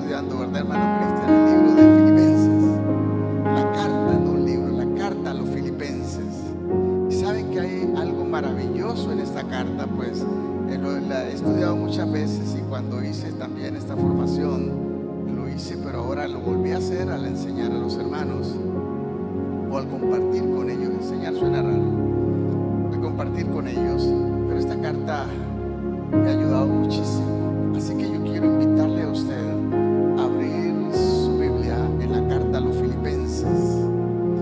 estudiando, ¿verdad, hermano Cristian? El libro de Filipenses. La carta, no un libro, la carta a los filipenses. Y saben que hay algo maravilloso en esta carta, pues la he estudiado muchas veces, y cuando hice también esta formación, lo hice, pero ahora lo volví a hacer al enseñar a los hermanos, o al compartir con ellos. Enseñar suena raro, al compartir con ellos, pero esta carta me ha ayudado muchísimo. Así que yo quiero invitarle a usted a abrir su Biblia en la carta a los filipenses,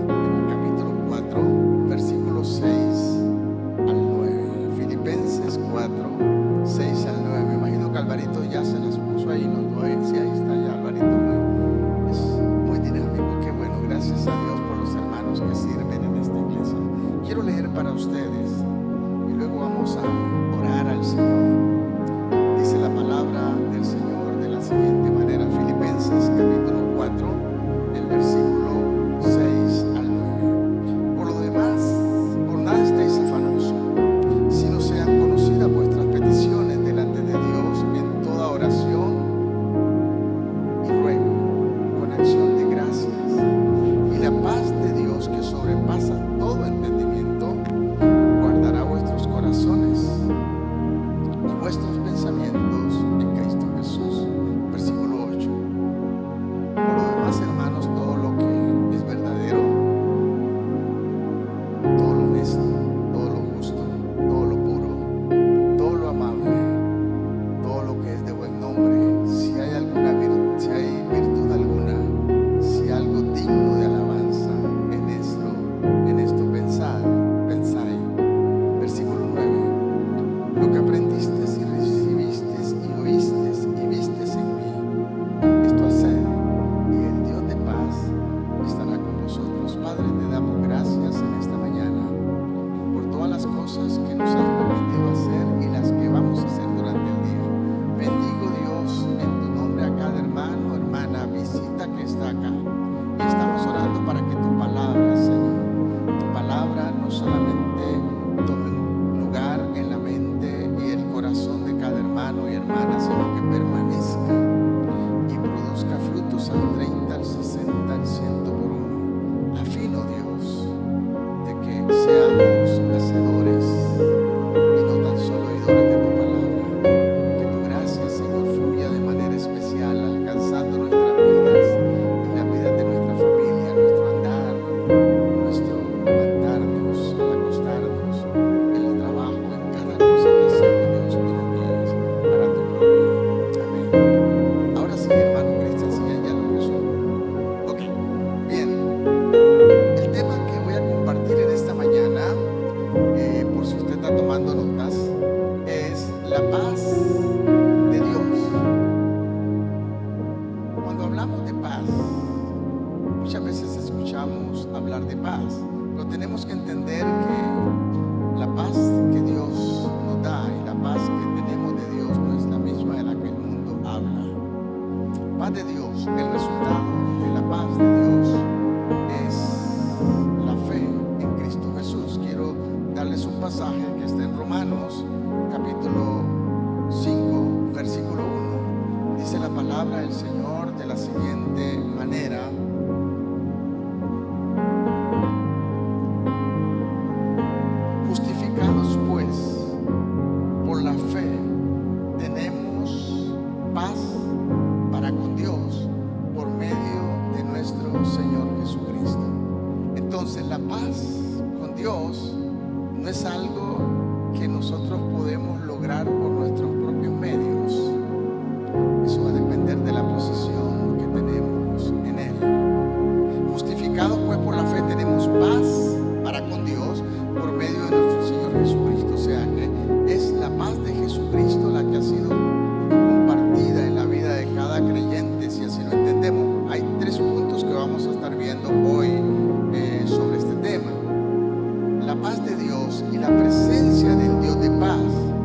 en el capítulo 4, versículos 6 al 9. Filipenses 4, 6 al 9. Me imagino que Alvarito ya se las puso ahí, ¿no? Sí, ahí está ya Alvarito. Es muy dinámico. Qué bueno, gracias a Dios por los hermanos que sirven en esta iglesia. Quiero leer para ustedes y luego vamos a orar al Señor. Dice la palabra del Señor de la siguiente manera: Filipenses capítulo 4, el versículo 6 al 9. Por lo demás, por nada estéis afanosos, sino sean conocidas vuestras peticiones delante de Dios en toda oración y ruego, con acción de gracias. Y la paz de Dios, que sobrepasa todo entendimiento, guardará vuestros corazones y vuestros pensamientos en Cristo Jesús. Versículo 8. Por lo demás, hermanos, todo lo que es verdadero, todo lo honesto, todo lo justo, todo lo puro, todo lo amable, todo lo que es de buen nombre, si hay virtud alguna, si algo digno de alabanza, en esto pensad. Versículo 9. Lo que aprendisteis y recibisteis y oísteis y visteis en mí, esto haced, y el Dios de paz estará con vosotros. Padre, te damos gracias en esta mañana por todas las cosas que nos has permitido hacer y las que vamos a hacer durante el día. Bendigo, Dios, en tu nombre a cada hermano, hermana, visita que está acá. Y estamos orando para que tu palabra, Señor, tu palabra no solamente tome un lugar en la mente y el corazón de cada hermano y hermana, sino que permanezca y produzca frutos al 30, al 60, al 100 por uno. Afino, Dios, de que seamos hacedores y no tan solo oidores de tu palabra. Que tu gracia, Señor, fluya de manera especial, alcanzando nuestras vidas y la vida de nuestra familia, nuestro andar, nuestro levantarnos, al acostarnos, en el trabajo, en cada cosa que hacemos. Dios, tú nos guíes para tu gloria. Amén. Ahora sí, hermano Cristian, si ya lo puso. Ok, bien. El tema que voy a compartir en esta mañana, por si usted está tomando notas, es la paz de Dios. Cuando hablamos de paz, muchas veces escuchamos hablar de paz, pero tenemos que entender que la paz que Dios nos da y la paz que tenemos de Dios no es la misma de la que el mundo habla. Paz de Dios, el resultado de la paz de Dios es la fe en Cristo Jesús. Quiero darles un pasaje que está en Romanos capítulo 5, versículo 1. Dice la palabra del Señor de la siguiente manera: justificados pues por la fe, tenemos paz para con Dios por medio de nuestro Señor Jesucristo. Entonces, la paz con Dios no es algo que nosotros podemos lograr por nuestros propios medios. Eso va a depender de la posición que tenemos en Él. Justificados pues por la fe, tenemos paz para con Dios por medio de nuestro Señor Jesucristo. O sea que es la paz de Jesucristo la que ha sido compartida en la vida de cada creyente, si así lo entendemos. Hay 3 puntos que vamos a estar viendo hoy sobre este tema. La paz de Dios y la presencia del Dios de paz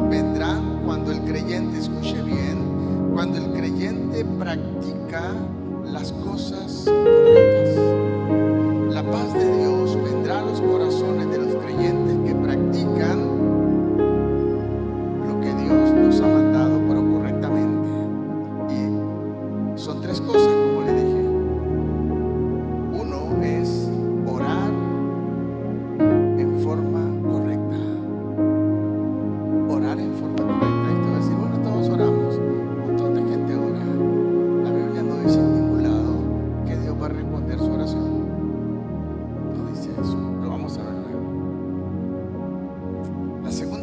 vendrán cuando el creyente, escuche bien,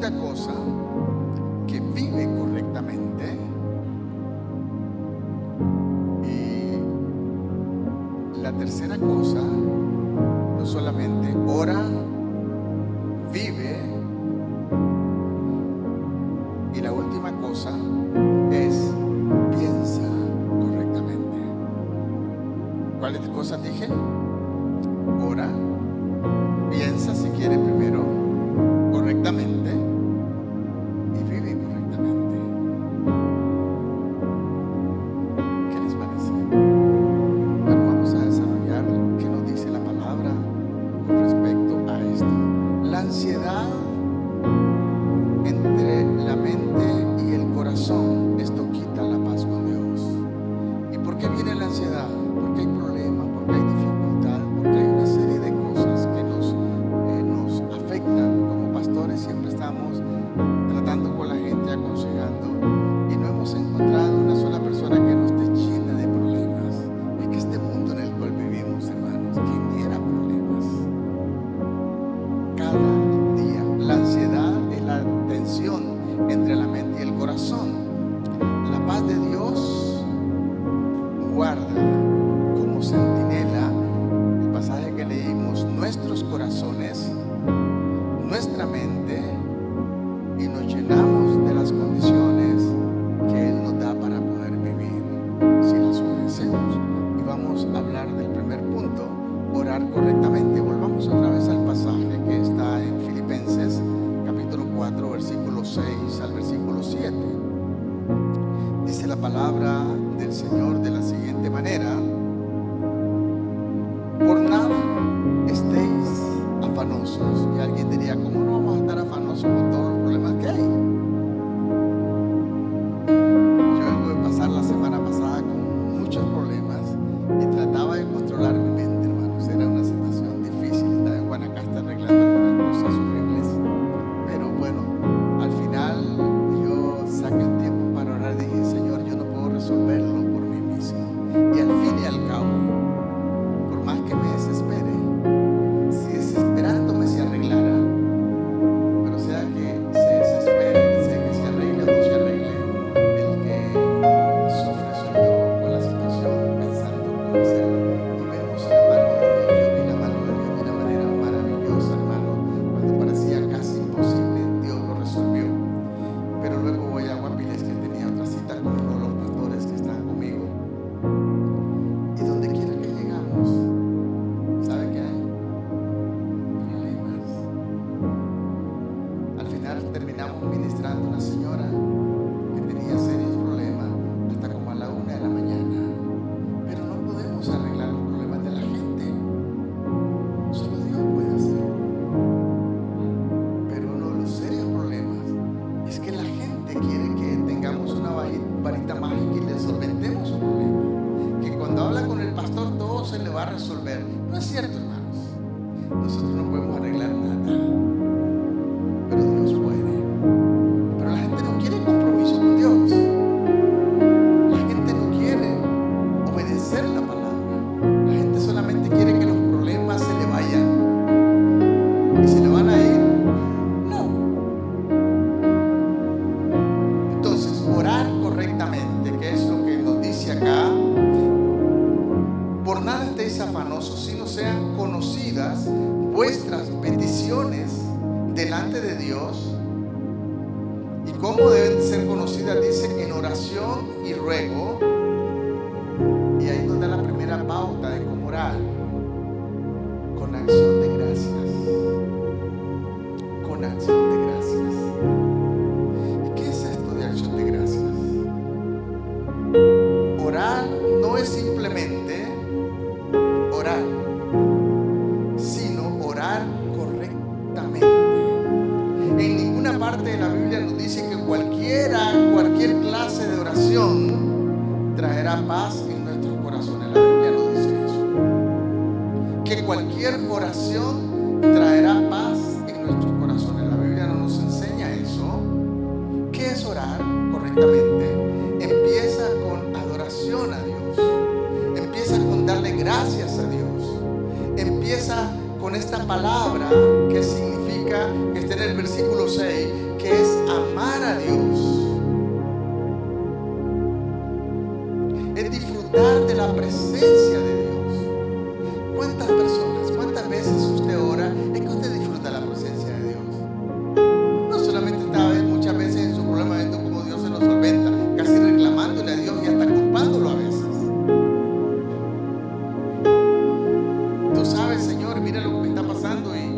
segunda cosa, que vive correctamente. Y la tercera cosa, no solamente ora, vive, y la última cosa es piensa correctamente. ¿Cuáles cosas dije? Ora, piensa si quiere primero correctamente y vive correctamente. ¿Qué les parece? Bueno, vamos a desarrollar qué nos dice la palabra con respecto a esto. La ansiedad entre la mente y el corazón, esto quita la paz con Dios. ¿Y por qué viene la ansiedad? Porque hay problemas, porque hay dificultad, porque hay una serie de cosas que nos afectan. Como pastores siempre estamos tratando con la gente, aconsejando, y no hemos encontrado una sola persona que no esté llena de problemas. Es que este mundo en el cual vivimos, hermanos, genera problemas cada día. La ansiedad es la tensión entre la mente y el corazón. La paz de Dios guarda como centinela, el pasaje que leímos, nuestros corazones, nuestra mente, y nos llenamos de las condiciones que Él nos da para poder vivir si las obedecemos. Y vamos a hablar del primer punto, orar correctamente. Volvamos otra vez al pasaje que está en Filipenses capítulo 4, versículo 6 al versículo 7. Dice la palabra del Señor de la siguiente manera: por nada estéis afanosos. Y alguien diría, ¿cómo no vamos a estar afanosos con todos los problemas que hay? Yo vengo de pasar la semana pasada con muchos problemas y trataba de controlar mi mente, hermanos. Era una situación difícil. Estaba en Guanacaste arreglando algunas cosas horribles, pero bueno, al final yo saqué un tiempo para orar y dije, Señor, yo no puedo resolverlo por mí mismo. Y al fin y al cabo, por más que me desespere, si desesperándome se arreglara, pero sea que se desespere, sea que se arregle o no se arregle, el que sufre soy yo con la situación, pensando cómo hacerlo. Y vemos la mano de Dios. Yo vi la mano de Dios de una manera maravillosa, hermano. Cuando parecía casi imposible, Dios lo resolvió. Pero luego voy a Guapiles, que tenía otra cita con uno de los pastores que estaban conmigo. Y donde quiera que llegamos, ¿sabe qué hay? Problemas. Al final terminamos ministrando a una señora que tenía serios problemas hasta como a la 1 de la mañana. Pero no podemos arreglar los problemas de la gente. Solo Dios puede hacerlo. Pero uno de los serios problemas es que la gente quiere que tengamos una varita mágica y le solventemos su problema. Que cuando habla con el pastor todo se le va a resolver. No es cierto, hermanos. Nosotros no podemos arreglar nada, pero Dios puede. Pero la gente no quiere compromiso con Dios. La gente no quiere obedecer la palabra. La gente solamente quiere que los problemas se le vayan. ¿Y se le van a ir? No. Entonces, orar correctamente, que es lo que nos dice acá. Por nada estéis afanosos, sino sean conocidas vuestras peticiones delante de Dios. ¿Y cómo deben ser conocidas? Dice, en oración y ruego. Y ahí nos da la primera pauta de cómo orar: con acción de gracias. Con acción de gracias. ¿Y qué es esto de acción de gracias? Orar no es simplemente orar, sino orar correctamente. En ninguna parte de la Biblia nos dice que cualquier clase de oración traerá paz en nuestros corazones. La Biblia no dice eso. Que cualquier oración traerá paz en nuestros corazones. La Biblia no nos enseña eso. ¿Qué es orar correctamente? Empieza con adoración a Dios. Empieza con darle gracias a Dios. Empieza con esta palabra que significa significa, que está en el versículo 6, que es amar a Dios. Es disfrutar de la presencia de Dios. ¿Cuántas personas, cuántas veces usted ora es que usted disfruta la presencia de Dios? No solamente está muchas veces en su problema viendo cómo Dios se lo solventa, casi reclamándole a Dios y hasta culpándolo a veces. Tú sabes, Señor, mira lo que me está pasando y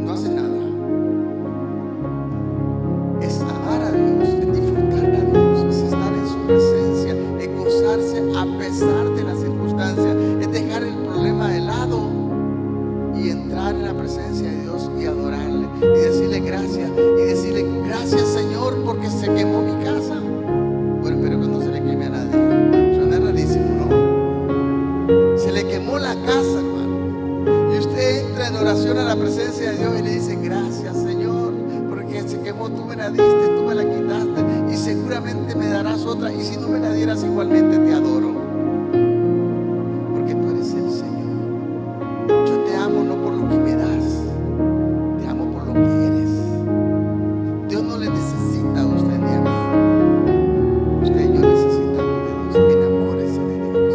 no hace nada. Es amar a Dios, es disfrutar a Dios, es estar en su presencia, es gozarse a pesar de las circunstancias, es dejar el problema de lado y entrar en la presencia de Dios y adorarle y decirle gracias Señor, porque se quemó mi casa. Bueno, pero cuando se le queme a nadie, suena rarísimo, ¿no? Se le quemó la casa, hermano, y usted entra en oración a la presencia de Dios y le dice gracias Señor, porque se quemó, tú me la diste, tú me la quitaste y seguramente me darás otra, y si no me la dieras igualmente te adoro, porque tú eres el Señor. Yo te amo no por lo que me das, te amo por lo que eres. Dios no le necesita a usted ni a mí. Usted y yo necesitamos de Dios. Enamórese de Dios.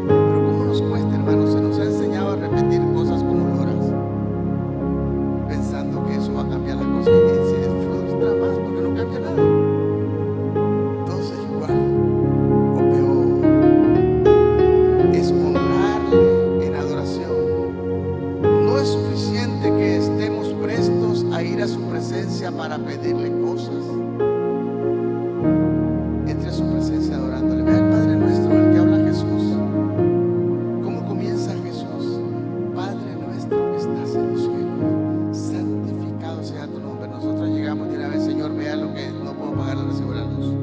Pero ¿cómo nos cuesta, hermanos? Se nos ha enseñado a repetir cosas como loras, pensando que eso va a cambiar las cosas, y se frustra más porque no cambia nada. Entonces igual o peor es honrarle en adoración. No es suficiente que estemos prestos a ir a su presencia para pedirle cosas. Entre a su presencia adorándole. Vea el Padre Nuestro, el que habla Jesús. ¿Cómo comienza Jesús? Padre nuestro que estás en los cielos, santificado sea tu nombre. Nosotros llegamos de una vez, Señor, vea lo que no puedo pagar el recibo de la luz.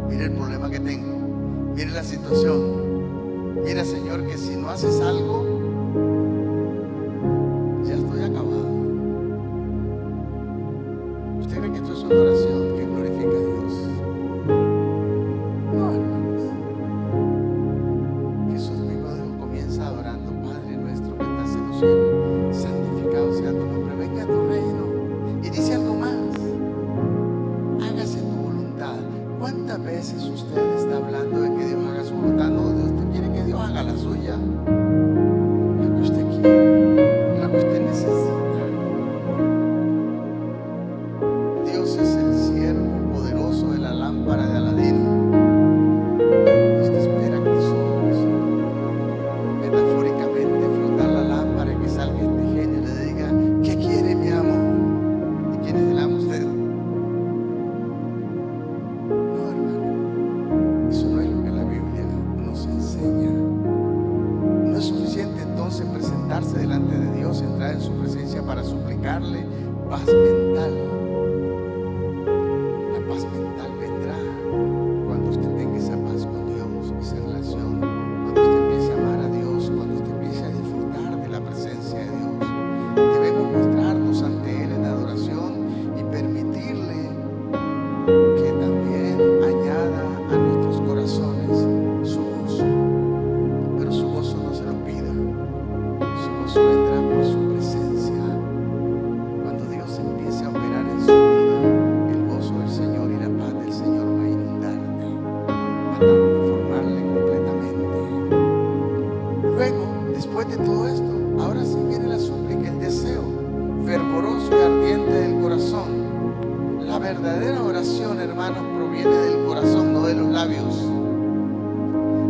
Mire el problema que tengo. Mire la situación. Mira, Señor, que si no haces algo, ya estoy acabado. ¿Usted cree que esto es una oración que glorifica a Dios? No, hermanos. Jesús mismo Dios comienza adorando. Padre nuestro que estás en los cielos, santificado sea tu nombre, venga a tu reino. Y dice algo más: hágase tu voluntad. ¿Cuántas veces usted está hablando de que Dios haga su voluntad? No, Dios te quiere que Dios haga la suya. Lo que usted quiere, lo que usted necesita. Dios es el siervo poderoso de la lámpara de Aladino. Usted espera que tus ojos, metafóricamente, frotar la lámpara y que salga este genio y le diga: ¿qué quiere, mi amo? ¿Y quién es el amo? Usted. No, hermano, eso no es lo que la Biblia nos enseña. No es suficiente entonces presentarse delante de Dios, entrar en su presencia para suplicarle paz mental. La paz mental vendrá cuando usted tenga esa paz con Dios, esa relación, cuando usted empiece a amar a Dios, cuando usted empiece a disfrutar de la presencia de Dios. Debemos mostrarnos ante Él en adoración y permitirle que también añada a nuestros corazones su gozo. Pero su gozo no se lo pida, su gozo vendrá por su presencia. Cuando Dios empiece a operar en su vida, el gozo del Señor y la paz del Señor va a inundarte, va a transformarle completamente. Luego, después de todo esto, ahora sí viene la súplica, el deseo fervoroso y ardiente del corazón. La verdadera oración, hermanos, proviene del corazón, no de los labios.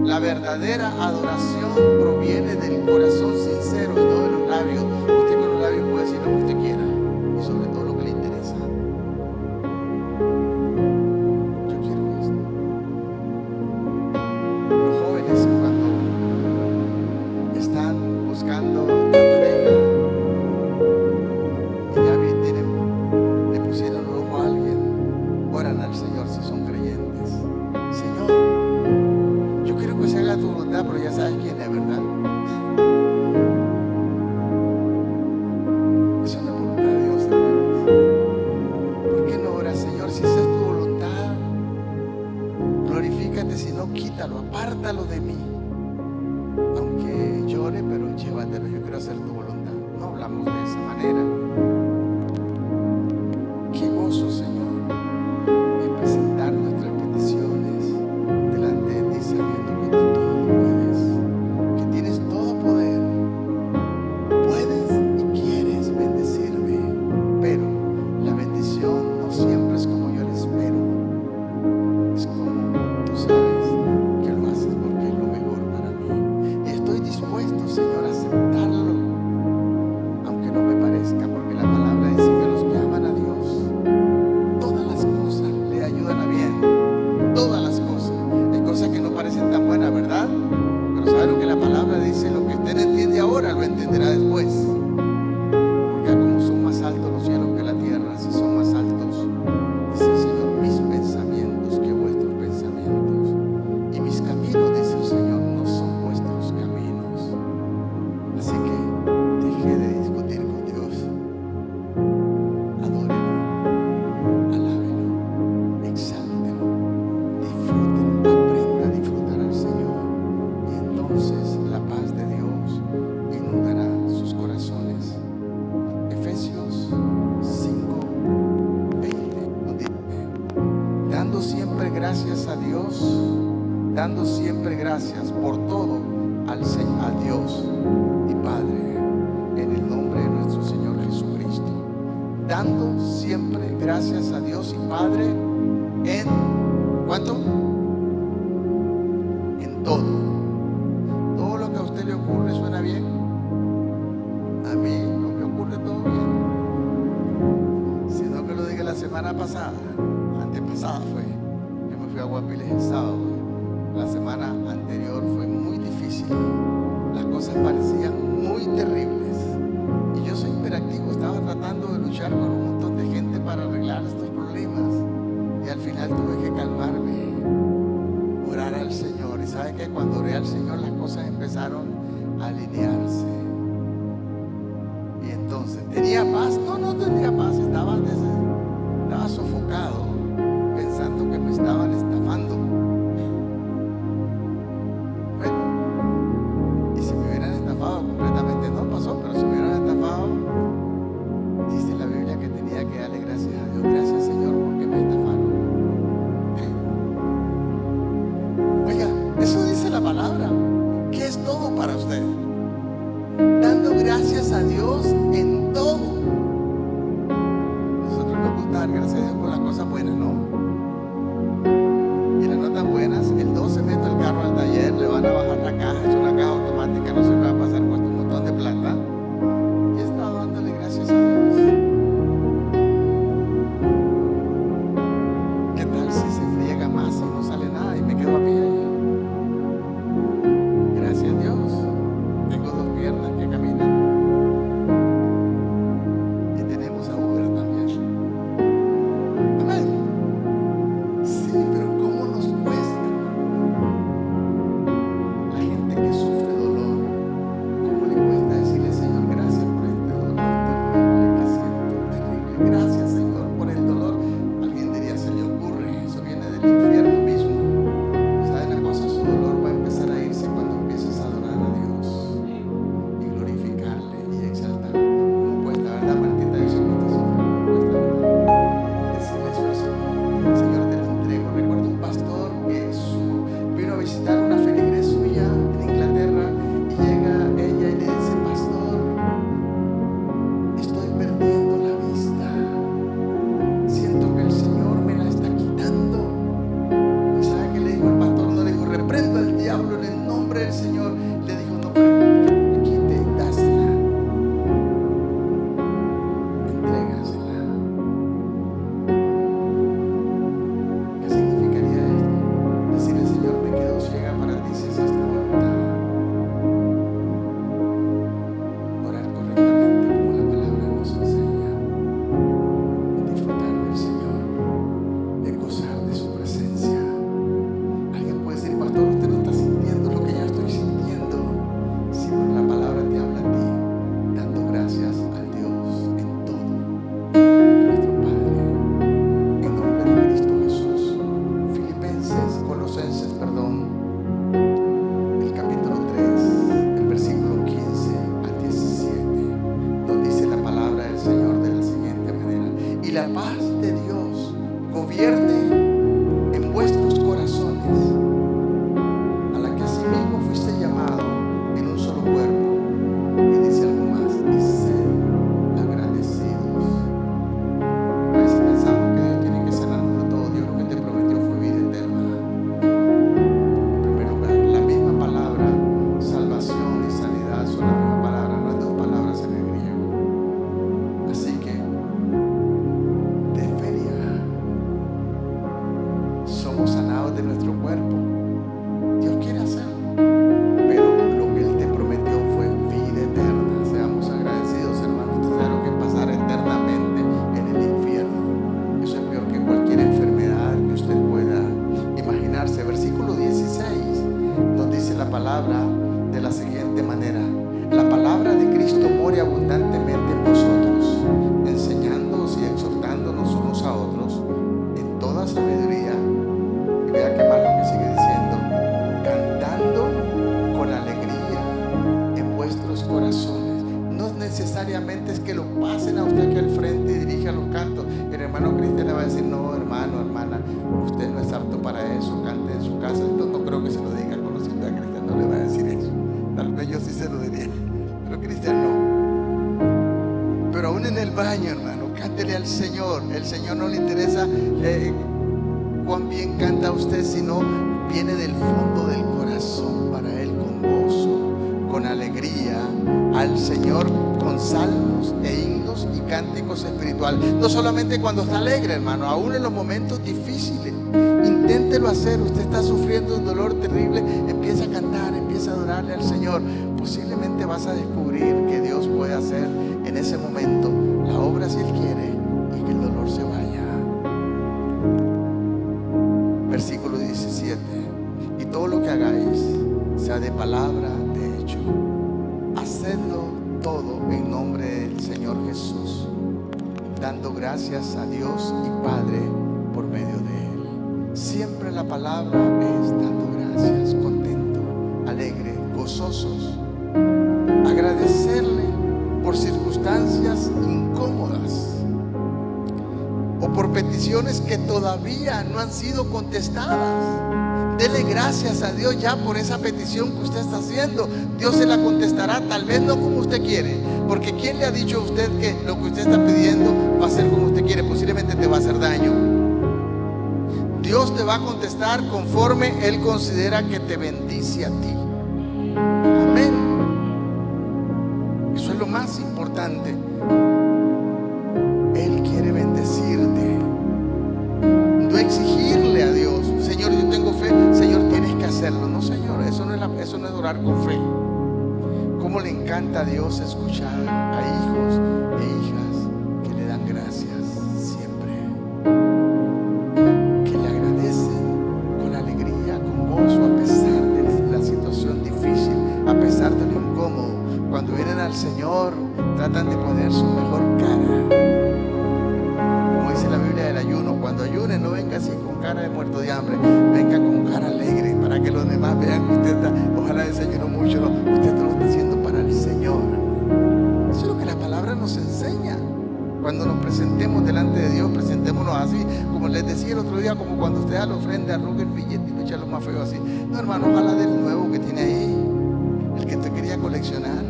La verdadera adoración proviene del corazón sincero y no de los labios. Usted con los labios puede decir lo que usted quiera y sobre todo lo que le interesa. Yo quiero esto. Los jóvenes, cuando están buscando la pareja y ya le pusieron el ojo a alguien, oran al Señor si son creyentes. Señor, yo quiero que se haga tu voluntad, pero ya sabes quién es, ¿verdad? Eso no es voluntad de Dios, hermanos. ¿Por qué no oras, Señor, si esa es tu voluntad? Glorifícate, si no, quítalo, apártalo de mí. Aunque llore, pero llévatelo, yo quiero hacer tu voluntad. No hablamos de esa manera. dando siempre gracias por todo al Dios y Padre, en el nombre de nuestro Señor Jesucristo. Dando siempre gracias a Dios y Padre en ¿cuánto? En todo. Todo lo que a usted le ocurre suena bien. A mí no me ocurre todo bien, sino que lo dije la semana pasada, antepasada fue. Yo me fui a Guapiles el sábado. La semana anterior fue muy difícil. Las cosas parecían muy terribles. Y yo soy hiperactivo, estaba tratando de luchar con un montón de gente para arreglar estos problemas. Y al final tuve que calmarme, orar al Señor. Y sabe que cuando oré al Señor las cosas empezaron a alinearse. Y entonces, ¿tenía paz? No tenía paz, estaba sofocado, pensando que me estaban estafando. Bueno, y si me hubieran estafado completamente, no pasó, pero si me hubieran estafado, dice la Biblia que tenía que darle gracias a Dios. Gracias, Señor, porque me estafaron. Oiga, eso dice la palabra, que es todo para usted. Dando gracias a Dios en todo. Nosotros nos gusta dar gracias a Dios por las cosas buenas, ¿no? Y las no tan buenas, el 12 meto el carro al taller, le van a bajar la caja, es una caja automática, no se me va a pasar, cuesta un montón de plata. Y he estado dándole gracias a Dios. ¿Qué tal si se friega más y no sale nada y me quedo a pie? Gracias a Dios. Tengo dos piernas que caminan. Y tenemos a Uber también. Amén. Sí, pero ¿cómo nos cuesta? La gente que sufre dolor, ¿cómo le cuesta decirle, Señor, gracias por este dolor terrible que siento, terrible? Gracias, Señor, por el dolor. Alguien diría, se le ocurre, eso viene del infierno mismo. ¿Sabe una cosa? Su dolor va a empezar a irse cuando empieces a adorar a Dios y glorificarle y exaltarle. ¿Cómo cuesta, verdad, Martita? Eso no te sufre, ¿cómo cuesta, verdad? Decirle eso al Señor. Señor, te lo entrego. Recuerdo un pastor que vino a visitar una feligres suya en Inglaterra y llega ella y le dice, pastor, estoy perdiendo la vista. Siento que el Señor me la está quitando. ¿Y sabe qué le dijo el pastor? No le dijo, reprendo al diablo en el nombre del Señor. Le dijo, no, pero aquí te dásela, entrégasela. ¿Qué significaría esto? Decirle, Señor, me quedo ciega para ti si es esta voluntad. Orar correctamente como la palabra nos enseña. Disfrutar del Señor, de gozar de su presencia. Alguien puede decir, pastor, usted no está sintiendo lo que yo estoy sintiendo. Sí, pero la palabra te habla a ti, dando gracias al Dios en todo, a nuestro Padre, en nombre de Cristo Jesús. Colosenses, el capítulo 3, el versículo 15 al 17, donde dice la palabra del Señor de la siguiente manera: y la paz de Dios gobierne en vuestros corazones, a la que asimismo fuiste llamado en un solo cuerpo. Y dice algo más, y sed agradecidos. A veces pensamos que Dios tiene que sanarnos de todo. Dios lo que te prometió fue vida eterna. En primer lugar, la misma palabra salvación y sanidad son la misma palabra, no hay dos palabras en el griego. Así que es que lo pasen a usted aquí al frente y dirija los cantos. El hermano Cristian le va a decir: no, hermano, hermana, usted no es apto para eso, cante en su casa. Entonces no creo que se lo diga. Conociendo a Cristian no le va a decir eso. Tal vez yo sí se lo diría, pero Cristian no. Pero aún en el baño, hermano, cántele al Señor. El Señor no le interesa cuán bien canta usted, sino viene del fondo del corazón para Él, con gozo, con alegría, al Señor con salmos e himnos y cánticos espirituales. No solamente cuando está alegre, hermano, aún en los momentos difíciles, inténtelo hacer. Usted está sufriendo un dolor terrible, empieza a cantar, empieza a adorarle al Señor. Posiblemente vas a descubrir que Dios puede hacer en ese momento la obra si Él quiere, y que el dolor se vaya. Versículo 17: y todo lo que hagáis, sea de palabra, de hecho, hacedlo todo en nombre del Señor Jesús, dando gracias a Dios y Padre por medio de Él. Siempre la palabra es dando gracias, contento, alegre, gozosos. Agradecerle por circunstancias incómodas o por peticiones que todavía no han sido contestadas. Dele gracias a Dios ya por esa petición que usted está haciendo. Dios se la contestará, tal vez no como usted quiere, porque ¿quién le ha dicho a usted que lo que usted está pidiendo va a ser como usted quiere? Posiblemente te va a hacer daño. Dios te va a contestar conforme Él considera que te bendice a ti. Amén. Eso es lo más importante. Él quiere bendecirte. No exigirle a Dios: Señor, yo tengo fe. Señor, tienes que hacerlo. No, Señor, eso no es orar con fe. Cómo le encanta a Dios escuchar a hijos e hijas que le dan gracias siempre, que le agradecen con alegría, con gozo, a pesar de la situación difícil, a pesar de lo incómodo. Cuando vienen al Señor, tratan de poner su mejor cara. Como dice la Biblia del ayuno: cuando ayunen, no venga así con cara de muerto de hambre, venga con cara alegre, para que los demás vean que usted está, ojalá desayunó mucho, no, usted lo está haciendo para el Señor. Eso es lo que la palabra nos enseña. Cuando nos presentemos delante de Dios, presentémonos así, como les decía el otro día, como cuando usted da la ofrenda, arruga el billete y lo echa lo más feo así. No, hermano, ojalá del nuevo que tiene ahí, el que usted quería coleccionar.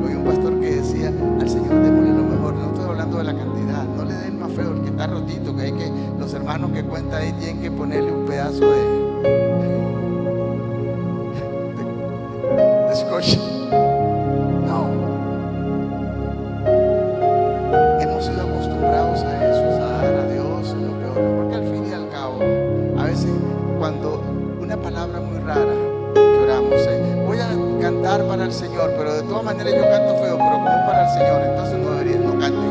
Oí un pastor que decía: al Señor démosle lo mejor. No estoy hablando de la cantidad, no le den más feo, el que está rotito, que hay que, los hermanos que cuentan ahí tienen que ponerle un pedazo de scotch. No, hemos sido acostumbrados a eso, a dar a Dios lo peor, porque al fin y al cabo, a veces cuando una palabra muy rara que oramos, voy a cantar para el Señor, pero de todas maneras yo canto feo, pero como para el Señor, entonces no debería, no cante.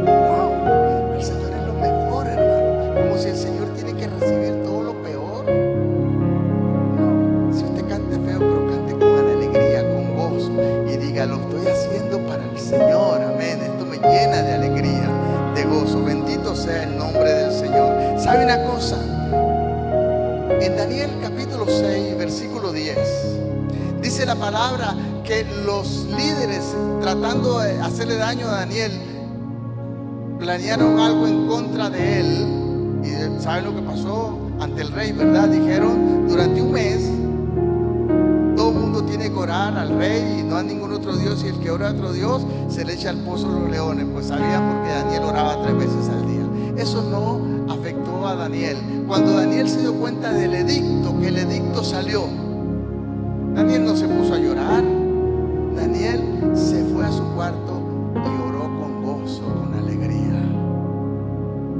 No, el Señor es lo mejor, hermano. Como si el Señor tiene que recibir todo lo peor. No, si usted cante feo, pero cante con alegría, con gozo, y diga: lo estoy haciendo para el Señor, amén. Esto me llena de alegría, de gozo. Bendito sea el nombre del Señor. ¿Sabe una cosa? En Daniel capítulo 6, versículo 10, dice la palabra que los líderes, tratando de hacerle daño a Daniel, planearon algo en contra de él. Y ¿saben lo que pasó ante el rey, verdad? Dijeron: durante un mes todo el mundo tiene que orar al rey y no a ningún otro Dios, y el que ora a otro Dios se le echa al pozo de los leones. Pues sabían, porque Daniel oraba 3 veces al día. Eso no afectó a Daniel. Cuando Daniel se dio cuenta del edicto, que el edicto salió, Daniel no se puso a llorar. Daniel se fue a su cuarto y oró con gozo, con alegría.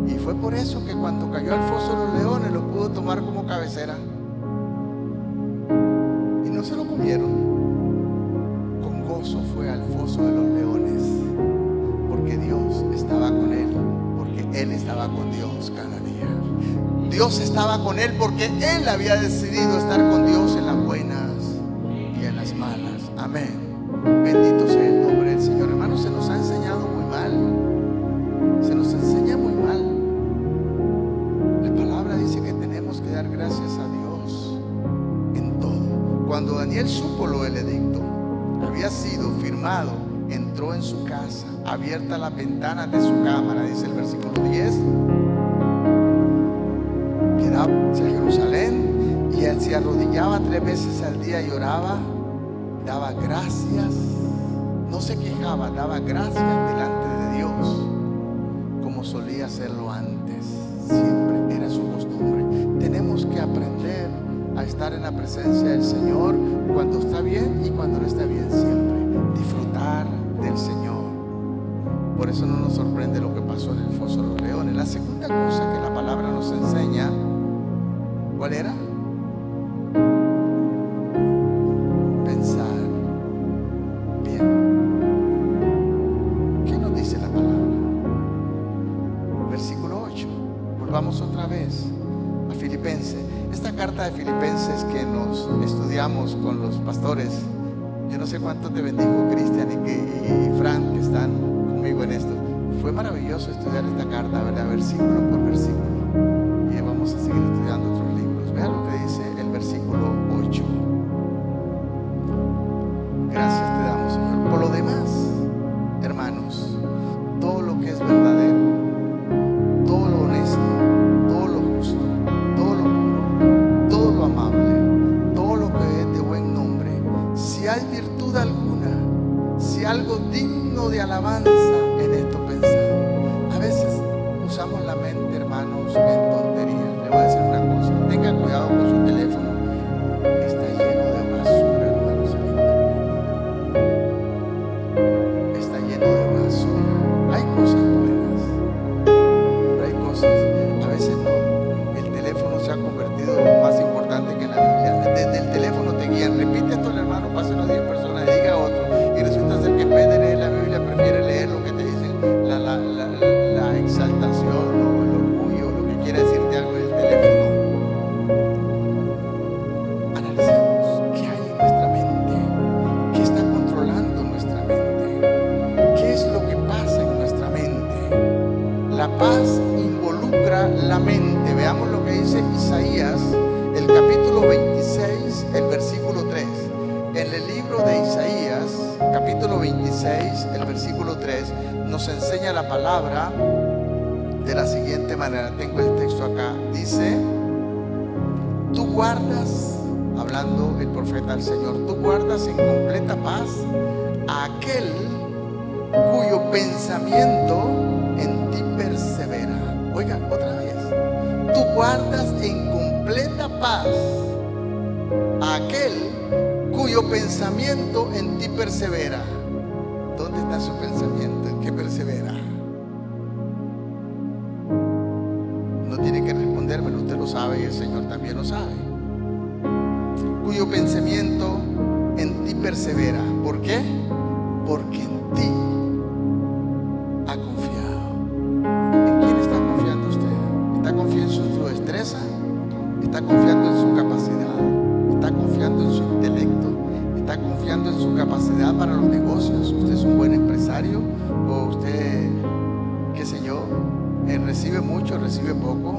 Y fue por eso que cuando cayó al foso de los leones lo pudo tomar como cabecera. Y no se lo comieron. Con gozo fue al foso de los leones, porque Dios estaba con él, porque él estaba con Dios cada día. Dios estaba con él porque él había decidido estar con Dios en las buenas y en las malas. Amén. Bendito sea el nombre del Señor. Hermanos, se nos ha enseñado muy mal. Se nos enseña muy mal. La palabra dice que tenemos que dar gracias a Dios en todo. Cuando Daniel supo lo del edicto, había sido firmado lado, entró en su casa, abiertas las ventanas de su cámara, dice el versículo 10, quedaba hacia Jerusalén y él se arrodillaba 3 veces al día y oraba, daba gracias, no se quejaba, daba gracias delante de Dios, como solía hacerlo antes. Siempre era su costumbre. Tenemos que aprender a estar en la presencia del Señor cuando está bien y cuando no está bien, siempre disfrutar del Señor. Por eso no nos sorprende lo que pasó en el foso de los leones. La segunda cosa que la palabra nos enseña, ¿cuál era? Pensar bien. ¿Qué nos dice la palabra? Versículo 8. Volvamos otra vez a Filipenses. Esta carta de Filipenses que nos estudiamos con los pastores, yo no sé cuánto te bendijo Cristian y Frank que están conmigo en esto. Fue maravilloso estudiar esta carta, ¿verdad? Versículo por versículo. Y vamos a seguir estudiando otros libros. Vean lo que dice el versículo 8. Gracias te damos, Señor. Por lo demás, hermanos, todo lo que es verdadero, todo lo honesto, todo lo justo, todo lo puro, todo lo amable, todo lo que es de buen nombre, si hay virtud alguna, si algo digno de alabanza, en esto pensar. A veces usamos la mente, hermanos, en tonterías. Le voy a decir una cosa: tenga cuidado con su teléfono. Está lleno de basura, hermanos, el internet. Está lleno de basura. Hay cosas buenas, pero hay cosas, a veces no. El teléfono se ha convertido más importante que la Biblia. Desde el teléfono te guían. Repite esto al hermano, pasen a 10 personas, diga a otro. Y resulta ser que en vez de leer la Biblia, prefiere leer lo que te dicen, la exaltación o el orgullo, lo que quiera decirte algo del teléfono. Analicemos qué hay en nuestra mente, qué está controlando nuestra mente, qué es lo que pasa en nuestra mente. La paz involucra la mente. Veamos lo que dice Isaías, el capítulo 26, el versículo 3. En el libro de Isaías, capítulo 26, el versículo 3, nos enseña la palabra de la siguiente manera. Tengo el texto acá. Dice: tú guardas, hablando el profeta al Señor, tú guardas en completa paz a aquel cuyo pensamiento en ti persevera. Oiga, otra vez. Tú guardas en completa paz a aquel cuyo pensamiento en ti persevera. ¿Dónde está su pensamiento? ¿En qué persevera? No tiene que respondérmelo, usted lo sabe y el Señor también lo sabe. Cuyo pensamiento en ti persevera. ¿Por qué? Porque en ti ha confiado. ¿En quién está confiando usted? ¿Está confiando en su destreza? ¿Está confiando en su capacidad? ¿Está confiando en su intelecto? ¿Está confiando en su capacidad para los negocios? ¿Usted es un buen empresario? ¿O usted, qué sé yo, recibe mucho, recibe poco?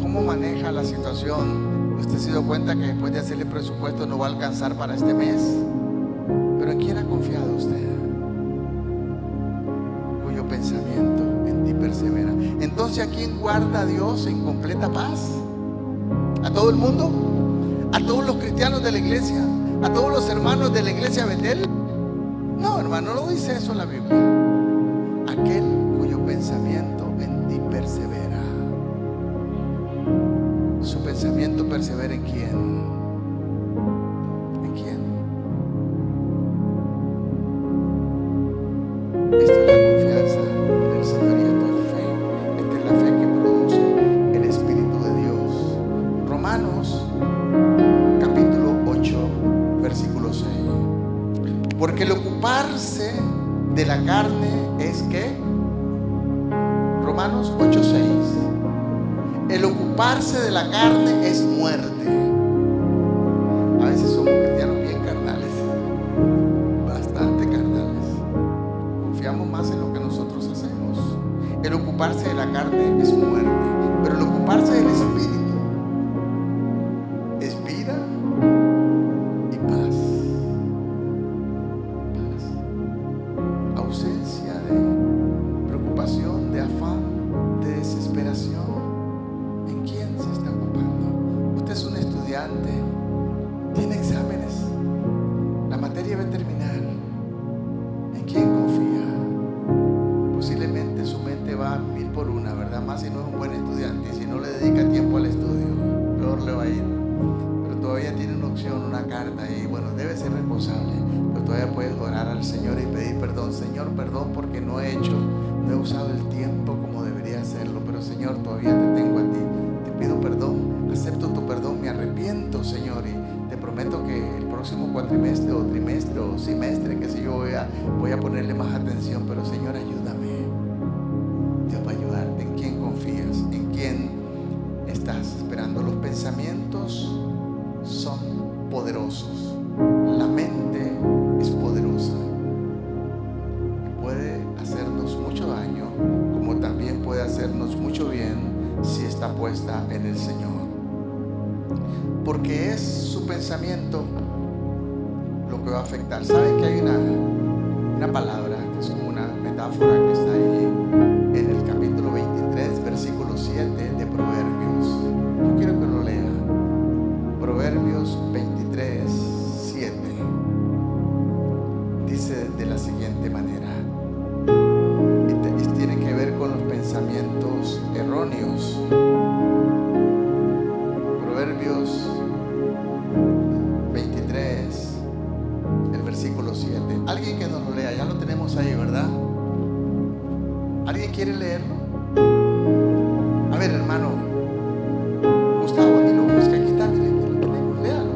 ¿Cómo maneja la situación? ¿Usted se dio cuenta que después de hacerle presupuesto no va a alcanzar para este mes? ¿Pero en quién ha confiado usted? Cuyo pensamiento en ti persevera. Entonces, ¿a quién guarda Dios en completa paz? ¿A todo el mundo? ¿A todos los cristianos de la iglesia? ¿A todos los hermanos de la iglesia Betel? No, hermano, no dice eso la Biblia. Aquel cuyo pensamiento en ti persevera. ¿Su pensamiento persevera en quién? ¿En quién? Esto es la confianza en el Señor y esto es fe. Esta es la fe que produce el Espíritu de Dios. Romanos capítulo 8, versículo 6. Porque el ocuparse de la carne es ¿qué? Romanos 8, 6. El ocuparse de la carne es muerte. A veces somos cristianos bien carnales, bastante carnales. Confiamos más en lo que nosotros hacemos. El ocuparse de la carne es muerte, pero el ocuparse del Espíritu es vida y paz. va 1000 por una, ¿verdad? Más si no es un buen estudiante y si no le dedica tiempo al estudio, peor le va a ir. Pero todavía tiene una opción, una carta, y bueno, debe ser responsable, pero todavía puedes orar al Señor y pedir perdón. Señor, perdón porque no he usado el tiempo como debería hacerlo, pero Señor, todavía te tengo a ti, te pido perdón, acepto tu perdón, me arrepiento, Señor, y te prometo que el próximo cuatrimestre o trimestre o semestre, que sé yo, voy a ponerle más atención. Pero Señor, ayúdame. Dios va a ayudarte. ¿En quién confías? ¿En quién estás esperando? Los pensamientos son poderosos. La mente es poderosa y puede hacernos mucho daño, como también puede hacernos mucho bien si está puesta en el Señor. Porque es su pensamiento lo que va a afectar. ¿Saben que hay una palabra que es como una metáfora que está ahí en el capítulo 23, versículo 7 de Proverbios? Yo quiero que lo lea. Proverbios 23, 7. Dice de la siguiente manera. Y tiene que ver con los pensamientos erróneos. Proverbios 23, el versículo 7. Alguien que nos lo lea, ya lo tenemos ahí, ¿verdad? ¿Alguien quiere leerlo? A ver, hermano Gustavo, ni lo busque, aquí está, mire, aquí lo tenemos, léalo.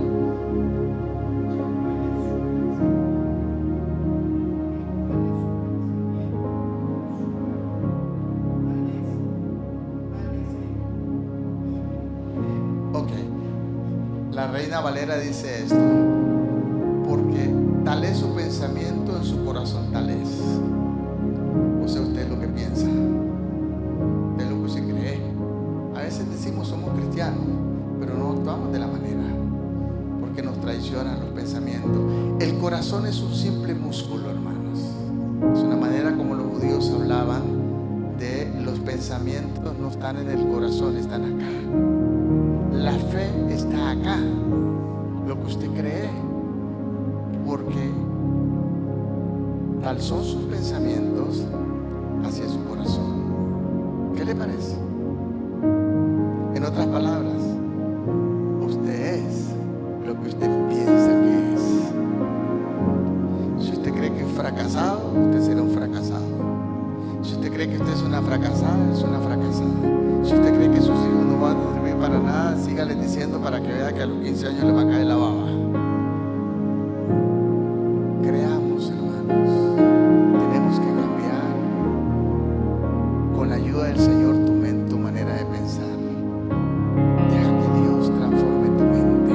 Ok, la Reina Valera dice esto: porque tal es su pensamiento, en su corazón tal es. O sea, usted es lo que piensa, usted es lo que se cree. A veces decimos somos cristianos, pero no actuamos de la manera, porque nos traicionan los pensamientos. El corazón es un simple músculo, hermanos. Es una manera como los judíos hablaban de los pensamientos. No están en el corazón, están acá. La fe está acá, lo que usted cree, porque tal son sus pensamientos hacia su corazón. ¿Qué le parece? En otras palabras, usted es lo que usted piensa que es. Si usted cree que es fracasado, usted será un fracasado. Si usted cree que usted es una fracasada, es una fracasada. Si usted cree que sus hijos no van a servir para nada, sígale diciendo para que vea que a los 15 años le va a caer la baba. Creamos, hermanos. Tenemos que cambiar con la ayuda del Señor tu manera de pensar. Deja que Dios transforme tu mente.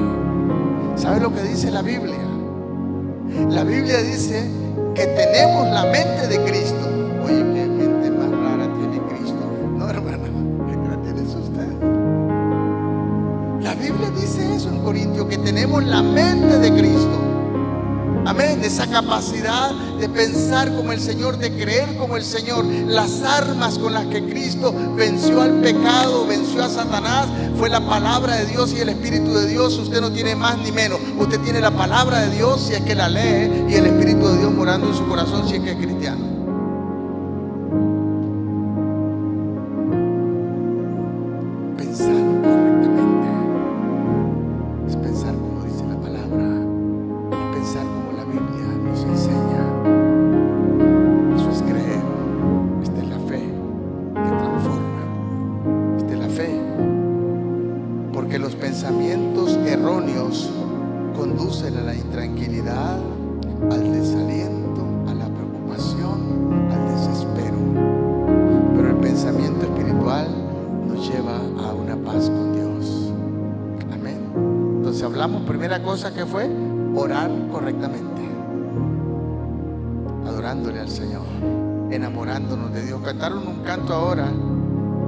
¿Sabe lo que dice la Biblia? La Biblia dice que tenemos la mente de Cristo. Oye, qué mente más rara tiene Cristo. No, hermano, ¿qué la tiene usted? La Biblia dice eso en Corintios, que tenemos la mente de Cristo. Amén, esa capacidad de pensar como el Señor, de creer como el Señor. Las armas con las que Cristo venció al pecado, venció a Satanás, fue la palabra de Dios y el Espíritu de Dios. Usted no tiene más ni menos. Usted tiene la palabra de Dios si es que la lee, y el Espíritu de Dios morando en su corazón si es que es cristiano. Pensar correctamente es pensar como dice la palabra, es pensar como la Biblia nos enseña. Eso es creer. Esta es la fe que transforma. Esta es la fe, porque los pensamientos erróneos conducen a la intranquilidad, al desaliento, a la preocupación, al desespero. Pero el pensamiento espiritual nos lleva a una paz con Dios. Amén. Entonces hablamos, primera cosa que fue orar correctamente, adorándole al Señor, enamorándonos de Dios. Cantaron un canto ahora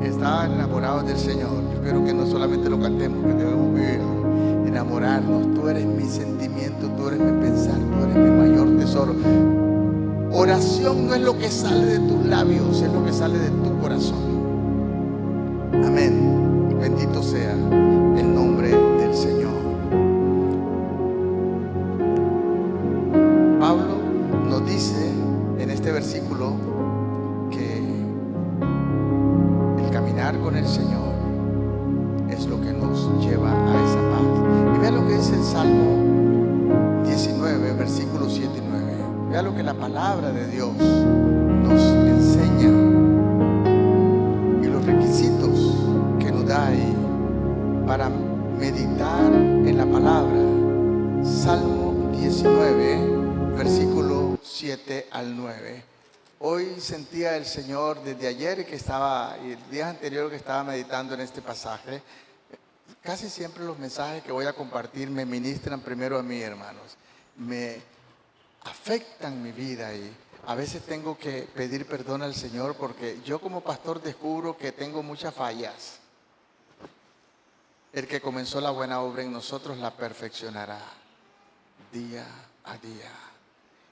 que estaban enamorados del Señor. Yo espero que no solamente lo cantemos, que debemos vivirlo. Enamorarnos. Tú eres mi sentimiento, tú eres mi pensar, tú eres mi mayor tesoro. Oración no es lo que sale de tus labios, es lo que sale de tu corazón. Amén. Bendito sea el nombre del Señor. Pablo nos dice en este versículo que caminar con el Señor es lo que nos lleva a esa paz. Y vea lo que dice el Salmo 19, versículos 7 y 9. Vea lo que la palabra de Dios nos enseña y los requisitos que nos da ahí para meditar en la palabra. Salmo 19, versículo 7 al 9. Hoy sentía el Señor desde ayer y el día anterior que estaba meditando en este pasaje. Casi siempre los mensajes que voy a compartir me ministran primero a mí, hermanos. Me afectan mi vida y a veces tengo que pedir perdón al Señor porque yo como pastor descubro que tengo muchas fallas. El que comenzó la buena obra en nosotros la perfeccionará día a día.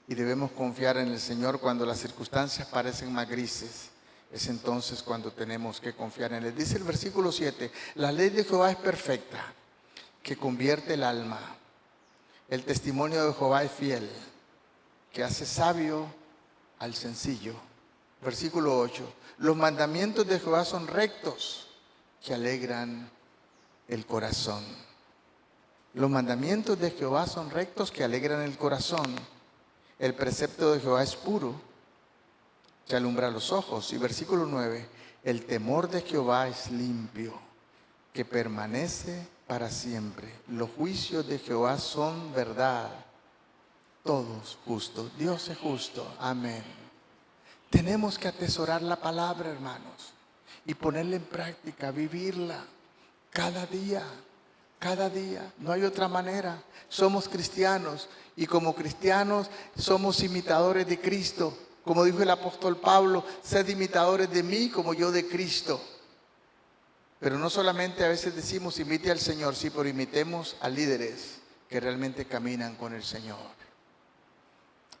Y debemos confiar en el Señor cuando las circunstancias parecen más grises. Es entonces cuando tenemos que confiar en Él. Dice el versículo 7, la ley de Jehová es perfecta, que convierte el alma. El testimonio de Jehová es fiel, que hace sabio al sencillo. Versículo 8, los mandamientos de Jehová son rectos, que alegran el corazón. Los mandamientos de Jehová son rectos, que alegran el corazón. El precepto de Jehová es puro, que alumbra los ojos. Y versículo 9, el temor de Jehová es limpio, que permanece para siempre. Los juicios de Jehová son verdad, todos justos. Dios es justo, amén. Tenemos que atesorar la palabra, hermanos, y ponerla en práctica, vivirla cada día. Cada día, no hay otra manera. Somos cristianos y como cristianos somos imitadores de Cristo. Como dijo el apóstol Pablo, sed imitadores de mí como yo de Cristo. Pero no solamente a veces decimos imite al Señor, sí, pero imitemos a líderes que realmente caminan con el Señor.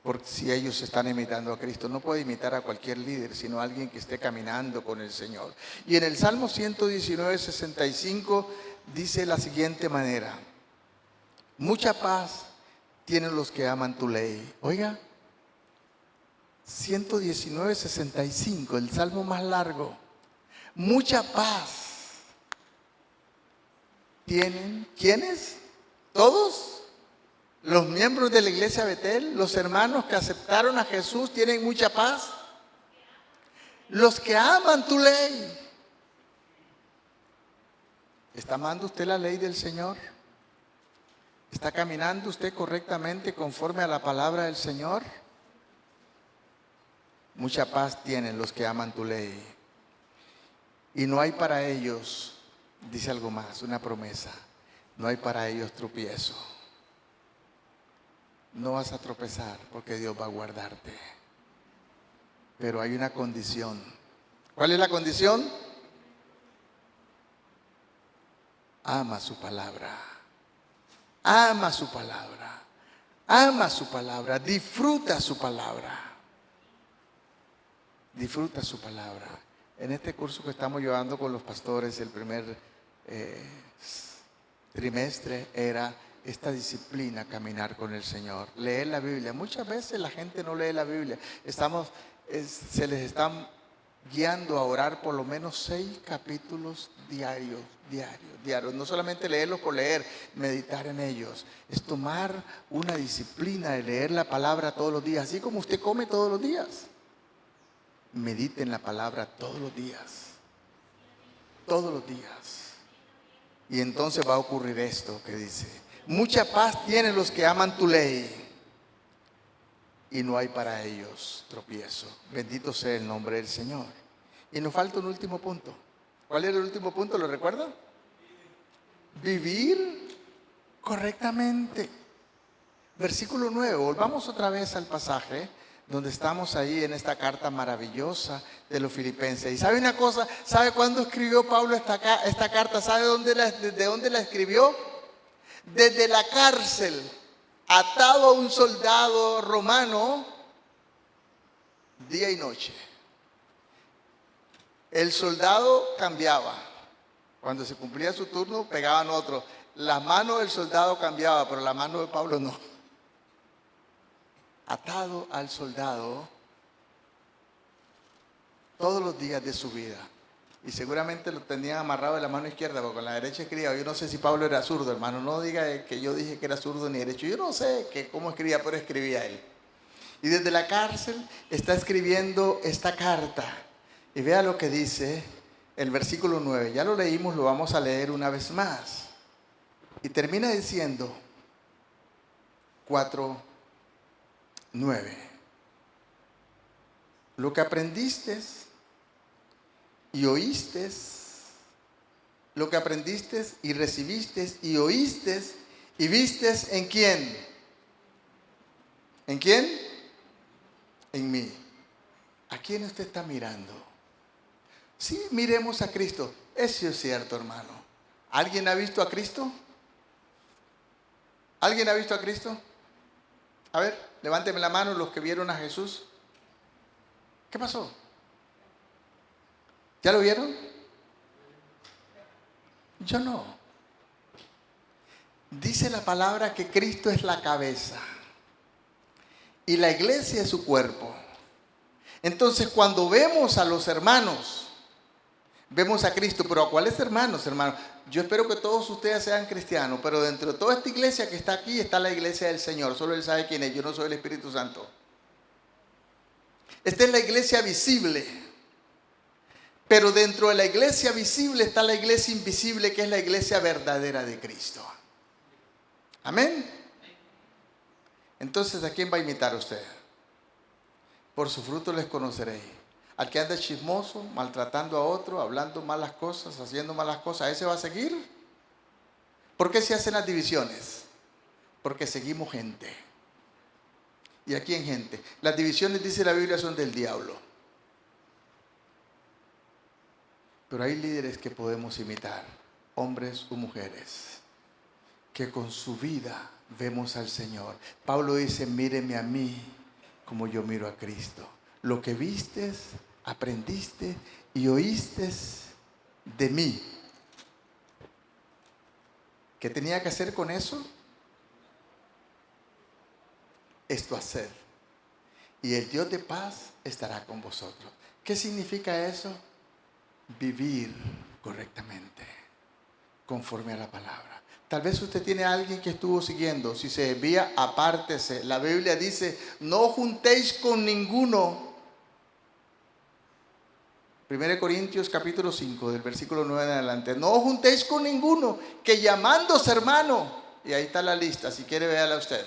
Porque si ellos están imitando a Cristo, no puede imitar a cualquier líder, sino a alguien que esté caminando con el Señor. Y en el Salmo 119, 65 dice la siguiente manera: mucha paz tienen los que aman tu ley. Oiga, 119, 65, el salmo más largo. Mucha paz tienen, ¿quiénes? Todos los miembros de la iglesia Betel, los hermanos que aceptaron a Jesús, tienen mucha paz. Los que aman tu ley. ¿Está amando usted la ley del Señor? ¿Está caminando usted correctamente conforme a la palabra del Señor? Mucha paz tienen los que aman tu ley. Y no hay para ellos, dice algo más, una promesa, no hay para ellos tropiezo. No vas a tropezar porque Dios va a guardarte. Pero hay una condición. ¿Cuál es la condición? Ama su palabra. Ama su palabra. Ama su palabra. Disfruta su palabra. Disfruta su palabra. En este curso que estamos llevando con los pastores, el primer trimestre era esta disciplina, caminar con el Señor, leer la Biblia. Muchas veces la gente no lee la Biblia. Se les están guiando a orar por lo menos 6 capítulos diarios. No solamente leerlos por leer, meditar en ellos. Es tomar una disciplina de leer la palabra todos los días, así como usted come todos los días. Medite en la palabra todos los días. Todos los días. Y entonces va a ocurrir esto que dice: mucha paz tienen los que aman tu ley, y no hay para ellos tropiezo. Bendito sea el nombre del Señor. Y nos falta un último punto. ¿Cuál era el último punto? ¿Lo recuerdan? Vivir correctamente. Versículo 9. Volvamos otra vez al pasaje donde estamos ahí en esta carta maravillosa de los Filipenses. Y ¿sabe una cosa? ¿Sabe cuándo escribió Pablo esta carta? ¿Sabe de dónde la escribió? Desde la cárcel, atado a un soldado romano día y noche. El soldado cambiaba. Cuando se cumplía su turno, pegaban otro. La mano del soldado cambiaba, pero la mano de Pablo no. Atado al soldado todos los días de su vida. Y seguramente lo tenían amarrado de la mano izquierda, porque con la derecha escribía. Yo no sé si Pablo era zurdo, hermano. No diga que yo dije que era zurdo ni derecho. Yo no sé cómo escribía, pero escribía él. Y desde la cárcel está escribiendo esta carta. Y vea lo que dice el versículo 9. Ya lo leímos, lo vamos a leer una vez más. Y termina diciendo 4:9. Lo que aprendiste y oíste, lo que aprendiste y recibiste y oíste y vistes, ¿en quién? ¿En quién? En mí. ¿A quién usted está mirando? Sí, miremos a Cristo. Eso es cierto, hermano. ¿Alguien ha visto a Cristo? ¿Alguien ha visto a Cristo? A ver, levánteme la mano los que vieron a Jesús. ¿Qué pasó? ¿Ya lo vieron? Yo no. Dice la palabra que Cristo es la cabeza y la iglesia es su cuerpo. Entonces, cuando vemos a los hermanos, vemos a Cristo. ¿Pero a cuáles hermanos, hermanos? Yo espero que todos ustedes sean cristianos, pero dentro de toda esta iglesia que está aquí, está la iglesia del Señor. Solo Él sabe quién es. Yo no soy el Espíritu Santo. Esta es la iglesia visible. Pero dentro de la iglesia visible está la iglesia invisible, que es la iglesia verdadera de Cristo. Amén. Entonces, ¿a quién va a imitar usted? Por su fruto les conoceréis. Al que anda chismoso, maltratando a otro, hablando malas cosas, haciendo malas cosas, ¿ese va a seguir? ¿Por qué se hacen las divisiones? Porque seguimos gente. ¿Y a quién gente? Las divisiones, dice la Biblia, son del diablo. Pero hay líderes que podemos imitar, hombres o mujeres, que con su vida vemos al Señor. Pablo dice, míreme a mí como yo miro a Cristo. Lo que vistes, aprendiste y oíste de mí. ¿Qué tenía que hacer con eso? Esto hacer. Y el Dios de paz estará con vosotros. ¿Qué significa eso? Vivir correctamente, conforme a la palabra. Tal vez usted tiene a alguien que estuvo siguiendo. Si se desvía, apártese. La Biblia dice, no juntéis con ninguno. 1 Corintios capítulo 5, del versículo 9 en adelante. No juntéis con ninguno, que llamándose hermano. Y ahí está la lista, si quiere véala usted.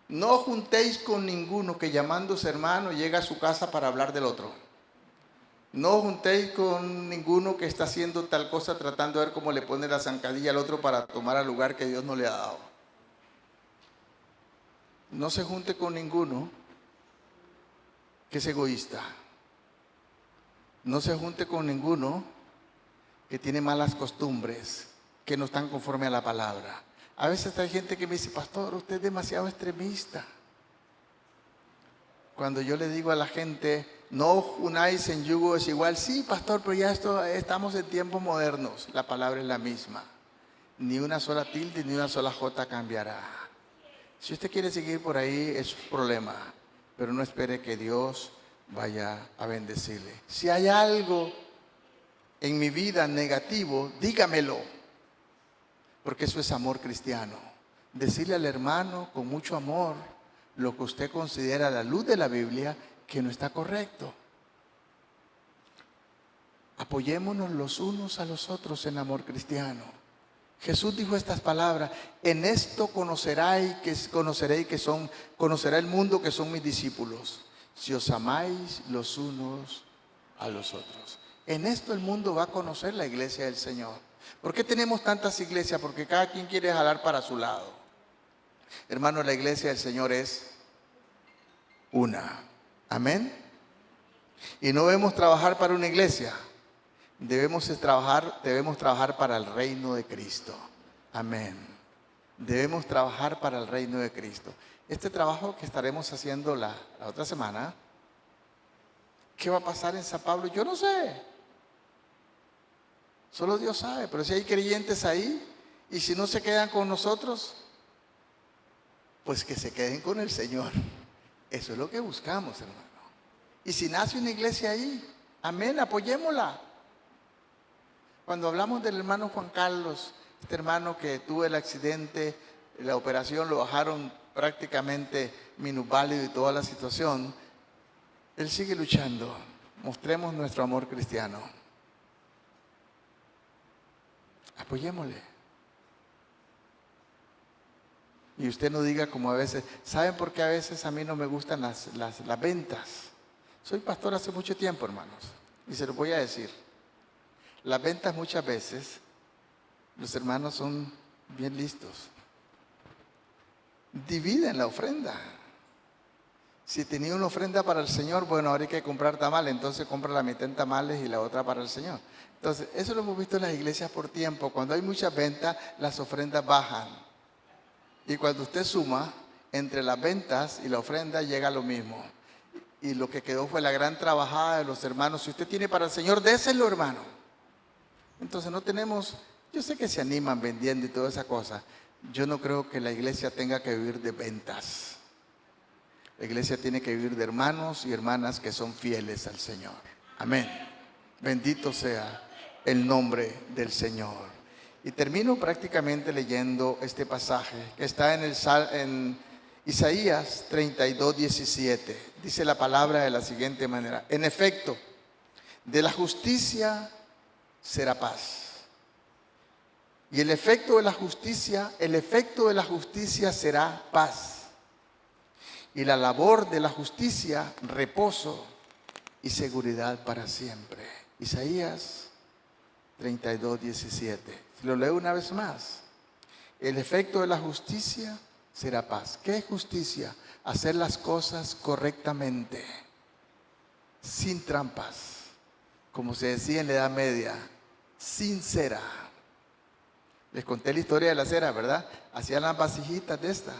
No juntéis con ninguno que llamándose hermano llega a su casa para hablar del otro. No juntéis con ninguno que está haciendo tal cosa tratando de ver cómo le pone la zancadilla al otro para tomar al lugar que Dios no le ha dado. No se junte con ninguno que es egoísta. No se junte con ninguno que tiene malas costumbres, que no están conforme a la palabra. A veces hay gente que me dice, pastor, usted es demasiado extremista. Cuando yo le digo a la gente, no unáis en yugo desigual. Sí, pastor, pero ya estamos en tiempos modernos. La palabra es la misma. Ni una sola tilde, ni una sola jota cambiará. Si usted quiere seguir por ahí, es su problema. Pero no espere que Dios vaya a bendecirle. Si hay algo en mi vida negativo, dígamelo. Porque eso es amor cristiano. Decirle al hermano con mucho amor lo que usted considera a la luz de la Biblia que no está correcto. Apoyémonos los unos a los otros en amor cristiano. Jesús dijo estas palabras: en esto conocerá el mundo que son mis discípulos, si os amáis los unos a los otros. En esto el mundo va a conocer la iglesia del Señor. ¿Por qué tenemos tantas iglesias? Porque cada quien quiere jalar para su lado. Hermano, la iglesia del Señor es una. Amén. Y no debemos trabajar para una iglesia. Debemos trabajar para el reino de Cristo. Amén. Debemos trabajar para el reino de Cristo. Este trabajo que estaremos haciendo la otra semana, ¿qué va a pasar en San Pablo? Yo no sé. Solo Dios sabe. Pero si hay creyentes ahí, y si no se quedan con nosotros, pues que se queden con el Señor. Eso es lo que buscamos, hermano. Y si nace una iglesia ahí, amén, apoyémosla. Cuando hablamos del hermano Juan Carlos, este hermano que tuvo el accidente, la operación, lo bajaron prácticamente minusválido y toda la situación, él sigue luchando. Mostremos nuestro amor cristiano. Apoyémosle. Y usted no diga como a veces, ¿saben por qué a veces a mí no me gustan las ventas? Soy pastor hace mucho tiempo, hermanos, y se lo voy a decir. Las ventas muchas veces, los hermanos son bien listos. Dividen la ofrenda. Si tenía una ofrenda para el Señor, bueno, ahora hay que comprar tamales, entonces compra la mitad en tamales y la otra para el Señor. Entonces, eso lo hemos visto en las iglesias por tiempo. Cuando hay muchas ventas, las ofrendas bajan. Y cuando usted suma, entre las ventas y la ofrenda llega lo mismo. Y lo que quedó fue la gran trabajada de los hermanos. Si usted tiene para el Señor, déselo, hermano. Entonces no tenemos, yo sé que se animan vendiendo y toda esa cosa. Yo no creo que la iglesia tenga que vivir de ventas. La iglesia tiene que vivir de hermanos y hermanas que son fieles al Señor. Amén. Bendito sea el nombre del Señor. Y termino prácticamente leyendo este pasaje que está en Isaías 32, 17. Dice la palabra de la siguiente manera: en efecto, de la justicia será paz. Y el efecto de la justicia será paz. Y la labor de la justicia, reposo y seguridad para siempre. Isaías 32, 17. Lo leo una vez más. El efecto de la justicia será paz. ¿Qué es justicia? Hacer las cosas correctamente, sin trampas, como se decía en la Edad Media, sin cera. Les conté la historia de la cera, ¿verdad? Hacían las vasijitas de esta,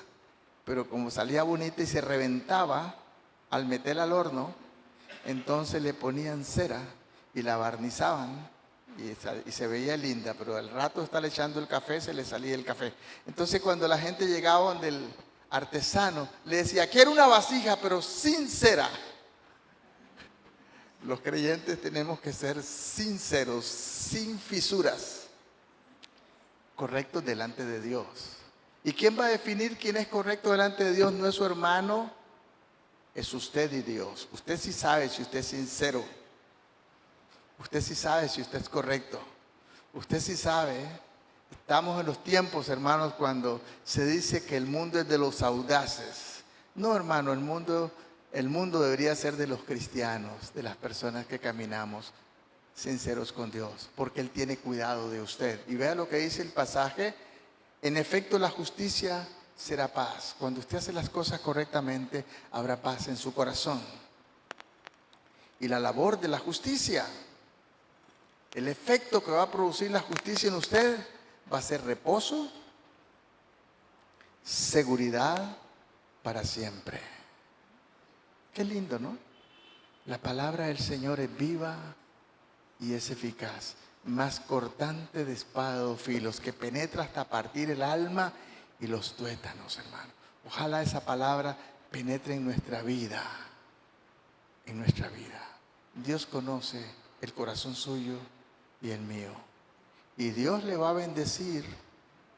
pero como salía bonita y se reventaba al meterla al horno, entonces le ponían cera y la barnizaban y se veía linda, pero al rato de estar echando el café se le salía el café. Entonces cuando la gente llegaba donde el artesano, le decía: quiero una vasija pero sin cera. Los creyentes tenemos que ser sinceros, sin fisuras, correctos delante de Dios. ¿Y quién va a definir quién es correcto delante de Dios? No es su hermano, es usted y Dios. Usted sí sabe si usted es sincero. Usted sí sabe si usted es correcto. Usted sí sabe. Estamos en los tiempos, hermanos, cuando se dice que el mundo es de los audaces. No, hermano, el mundo debería ser de los cristianos, de las personas que caminamos sinceros con Dios, porque Él tiene cuidado de usted. Y vea lo que dice el pasaje: en efecto, la justicia será paz. Cuando usted hace las cosas correctamente, habrá paz en su corazón. Y la labor de la justicia, el efecto que va a producir la justicia en usted, va a ser reposo, seguridad para siempre. Qué lindo, ¿no? La palabra del Señor es viva y es eficaz, más cortante de espada de dos filos, que penetra hasta partir el alma y los tuétanos, hermano. Ojalá esa palabra penetre en nuestra vida, en nuestra vida. Dios conoce el corazón suyo y el mío, y Dios le va a bendecir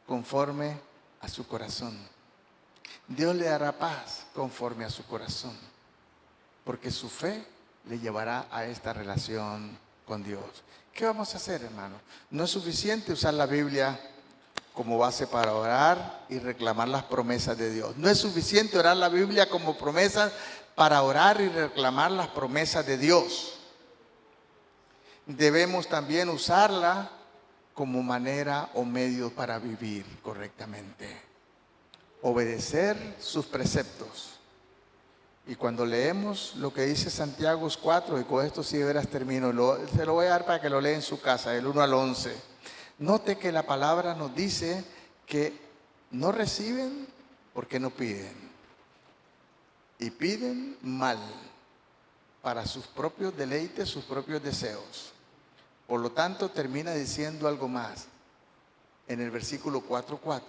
conforme a su corazón. Dios le dará paz conforme a su corazón, porque su fe le llevará a esta relación con Dios. ¿Qué vamos a hacer, hermano? No es suficiente usar la Biblia como base para orar y reclamar las promesas de Dios. No es suficiente orar la Biblia como promesa para orar y reclamar las promesas de Dios. Debemos también usarla como manera o medio para vivir correctamente. Obedecer sus preceptos. Y cuando leemos lo que dice Santiago 4, y con esto sí de veras termino, se lo voy a dar para que lo lea en su casa, del 1 al 11. Note que la palabra nos dice que no reciben porque no piden. Y piden mal, para sus propios deleites, sus propios deseos. Por lo tanto, termina diciendo algo más en el versículo 4:4.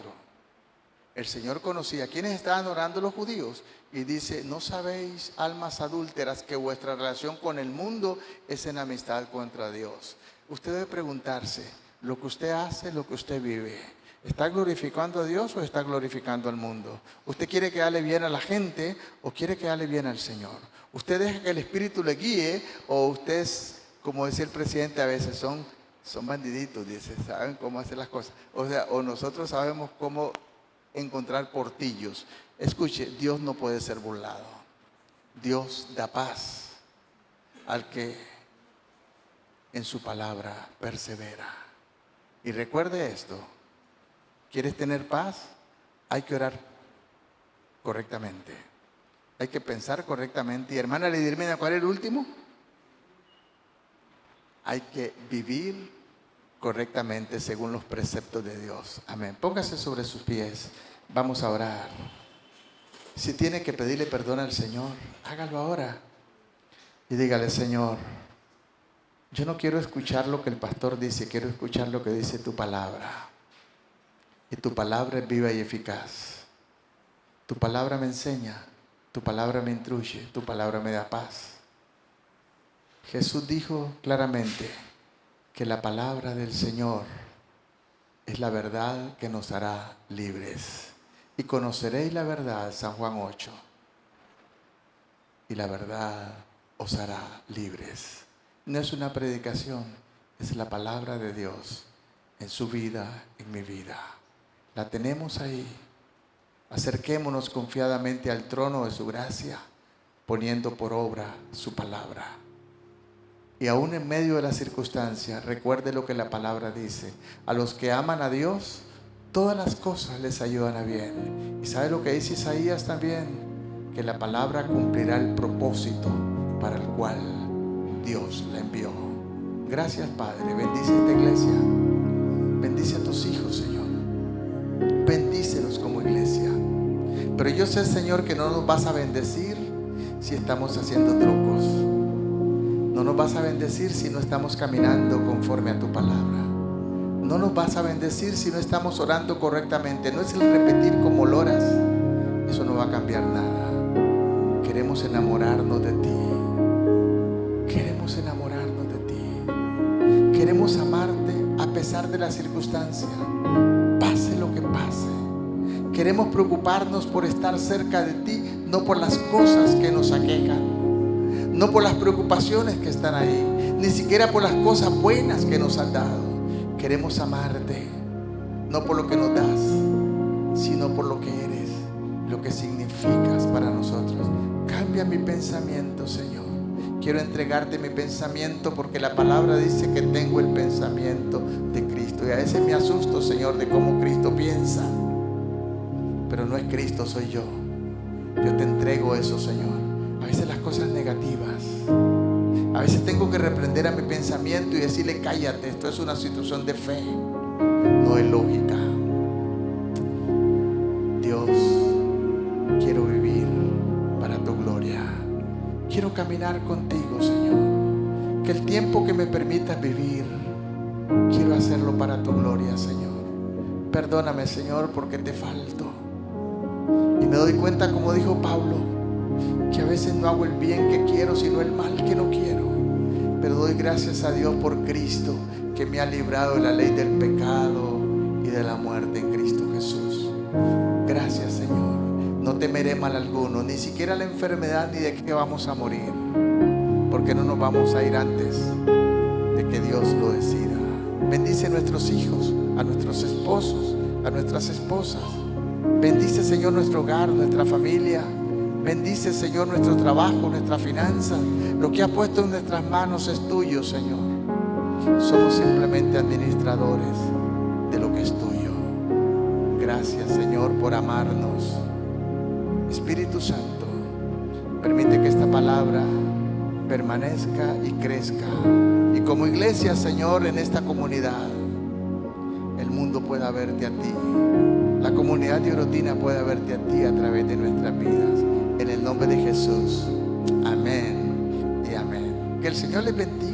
El Señor conocía quiénes estaban orando los judíos y dice: ¿no sabéis, almas adúlteras, que vuestra relación con el mundo es en amistad contra Dios? Usted debe preguntarse, lo que usted hace, lo que usted vive, ¿está glorificando a Dios o está glorificando al mundo? ¿Usted quiere quedarle bien a la gente o quiere quedarle bien al Señor? ¿Usted deja que el Espíritu le guíe o usted es, como decía el presidente a veces, son bandiditos, dice, saben cómo hacer las cosas? O sea, o nosotros sabemos cómo encontrar portillos. Escuche, Dios no puede ser burlado. Dios da paz al que en su palabra persevera. Y recuerde esto: ¿quieres tener paz? Hay que orar correctamente, hay que pensar correctamente. Y hermana Lidirmena, ¿cuál es el último? Hay que vivir correctamente según los preceptos de Dios. Amén. Póngase sobre sus pies. Vamos a orar. Si tiene que pedirle perdón al Señor, hágalo ahora. Y dígale: Señor, yo no quiero escuchar lo que el pastor dice, quiero escuchar lo que dice tu palabra. Y tu palabra es viva y eficaz. Tu palabra me enseña, tu palabra me instruye, tu palabra me da paz. Jesús dijo claramente que la palabra del Señor es la verdad que nos hará libres. Y conoceréis la verdad, San Juan 8, y la verdad os hará libres. No es una predicación, es la palabra de Dios en su vida, en mi vida. La tenemos ahí. Acerquémonos confiadamente al trono de su gracia, poniendo por obra su palabra. Y aún en medio de las circunstancias, recuerde lo que la palabra dice: a los que aman a Dios, todas las cosas les ayudan a bien. ¿Y sabe lo que dice Isaías también? Que la palabra cumplirá el propósito para el cual Dios la envió. Gracias, Padre. Bendice esta iglesia. Bendice a tus hijos, Señor. Bendícelos como iglesia. Pero yo sé, Señor, que no nos vas a bendecir si estamos haciendo trucos. No nos vas a bendecir si no estamos caminando conforme a tu palabra. No nos vas a bendecir si no estamos orando correctamente. No es el repetir como loras. Eso no va a cambiar nada. Queremos enamorarnos de ti. Queremos enamorarnos de ti. Queremos amarte a pesar de las circunstancias. Pase lo que pase. Queremos preocuparnos por estar cerca de ti, no por las cosas que nos aquejan, no por las preocupaciones que están ahí, ni siquiera por las cosas buenas que nos has dado. Queremos amarte, no por lo que nos das, sino por lo que eres, lo que significas para nosotros. Cambia mi pensamiento, Señor. Quiero entregarte mi pensamiento porque la palabra dice que tengo el pensamiento de Cristo. Y a veces me asusto, Señor, de cómo Cristo piensa. Pero no es Cristo, soy yo. Yo te entrego eso, Señor. A veces las cosas negativas. A veces tengo que reprender a mi pensamiento y decirle: cállate, esto es una situación de fe, no es lógica. Dios, quiero vivir para tu gloria. Quiero caminar contigo, Señor. Que el tiempo que me permitas vivir, quiero hacerlo para tu gloria, Señor. Perdóname, Señor, porque te falto. Y me doy cuenta, como dijo Pablo, que a veces no hago el bien que quiero, sino el mal que no quiero. Pero doy gracias a Dios por Cristo, que me ha librado de la ley del pecado y de la muerte en Cristo Jesús. Gracias, Señor. No temeré mal alguno, ni siquiera la enfermedad, ni de que vamos a morir, porque no nos vamos a ir antes de que Dios lo decida. Bendice a nuestros hijos, a nuestros esposos, a nuestras esposas. Bendice, Señor, nuestro hogar, nuestra familia. Bendice, Señor, nuestro trabajo, nuestra finanza. Lo que has puesto en nuestras manos es tuyo, Señor. Somos simplemente administradores de lo que es tuyo. Gracias, Señor, por amarnos. Espíritu Santo, permite que esta palabra permanezca y crezca. Y como iglesia, Señor, en esta comunidad, el mundo pueda verte a ti. La comunidad de Orotina pueda verte a ti a través de nuestras vidas. En el nombre de Jesús. Amén y amén. Que el Señor les bendiga.